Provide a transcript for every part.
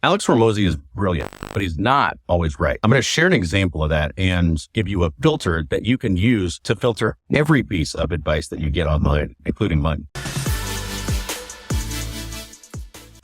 Alex Hormozi is brilliant, but he's not always right. I'm going to share an example of that and give you a filter that you can use to filter every piece of advice that you get online, including mine.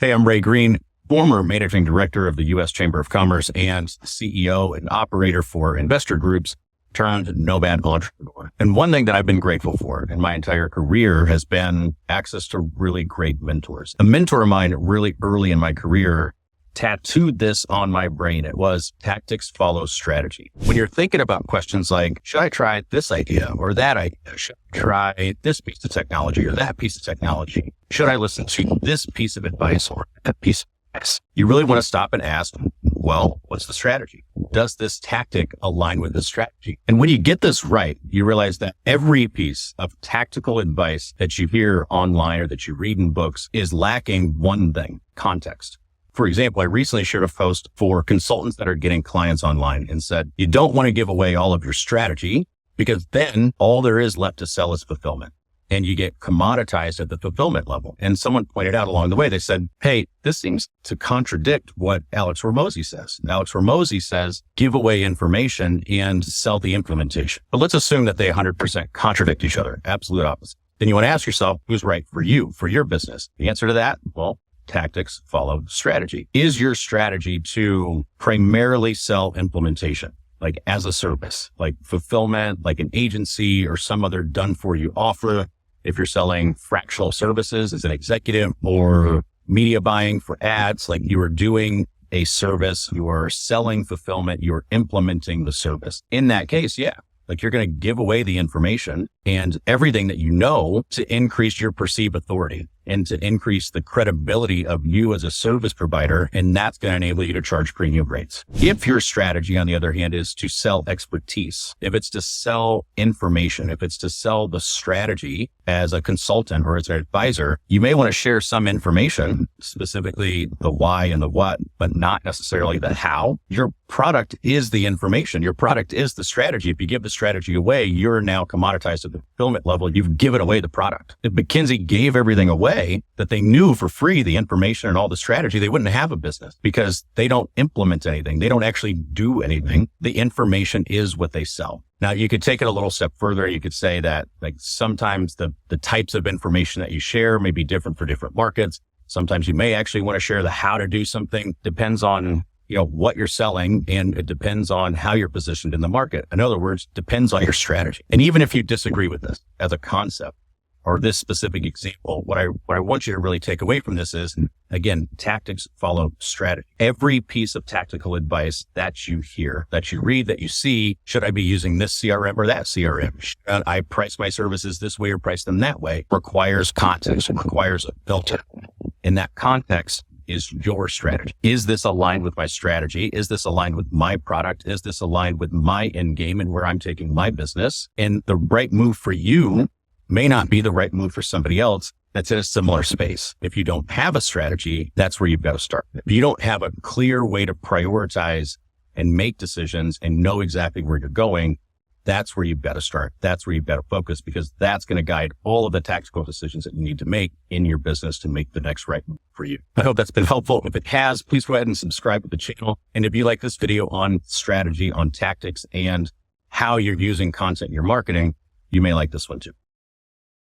Hey, I'm Ray Green, former managing director of the U.S. Chamber of Commerce and CEO and operator for investor groups turned nomad entrepreneur. And one thing that I've been grateful for in my entire career has been access to really great mentors. A mentor of mine really early in my career tattooed this on my brain. It was tactics follow strategy. When you're thinking about questions like, should I try this idea or that idea? Should I try this piece of technology or that piece of technology? Should I listen to this piece of advice or that piece of advice? You really want to stop and ask, well, what's the strategy? Does this tactic align with the strategy? And when you get this right, you realize that every piece of tactical advice that you hear online or that you read in books is lacking one thing: context. For example, I recently shared a post for consultants that are getting clients online and said, you don't want to give away all of your strategy because then all there is left to sell is fulfillment. And you get commoditized at the fulfillment level. And someone pointed out along the way, they said, hey, this seems to contradict what Alex Hormozi says. Alex Hormozi says, give away information and sell the implementation. But let's assume that they 100% contradict each other. Absolute opposite. Then you want to ask yourself, who's right for you, for your business? The answer to that, well, tactics follow strategy. Is your strategy to primarily sell implementation, like as a service, like fulfillment, like an agency or some other done for you offer? If you're selling fractional services as an executive or media buying for ads, like you are doing a service, you are selling fulfillment, you're implementing the service. In that case, yeah, like you're going to give away the information and everything that you know to increase your perceived authority and to increase the credibility of you as a service provider. And that's going to enable you to charge premium rates. If your strategy, on the other hand, is to sell expertise, if it's to sell information, if it's to sell the strategy as a consultant or as an advisor, you may want to share some information, specifically the why and the what, but not necessarily the how. Your product is the information. Your product is the strategy. If you give the strategy away, you're now commoditized at the fulfillment level. You've given away the product. If McKinsey gave everything away that they knew for free, the information and all the strategy, they wouldn't have a business because they don't implement anything. They don't actually do anything. The information is what they sell. Now, you could take it a little step further. You could say that like sometimes the types of information that you share may be different for different markets. Sometimes you may actually want to share the how to do something. Depends on what you're selling, and it depends on how you're positioned in the market. In other words, depends on your strategy. And even if you disagree with this as a concept or this specific example, what I want you to really take away from this is, again, tactics follow strategy. Every piece of tactical advice that you hear, that you read, that you see, should I be using this CRM or that CRM? Should I price my services this way or price them that way? Requires context, requires a filter. In that context is your strategy. Is this aligned with my strategy? Is this aligned with my product? Is this aligned with my end game and where I'm taking my business? And the right move for you may not be the right move for somebody else that's in a similar space. If you don't have a strategy, that's where you've got to start. If you don't have a clear way to prioritize and make decisions and know exactly where you're going, that's where you've got to start. That's where you've got to focus, because that's going to guide all of the tactical decisions that you need to make in your business to make the next right move for you. I hope that's been helpful. If it has, please go ahead and subscribe to the channel. And if you like this video on strategy, on tactics, and how you're using content in your marketing, you may like this one too.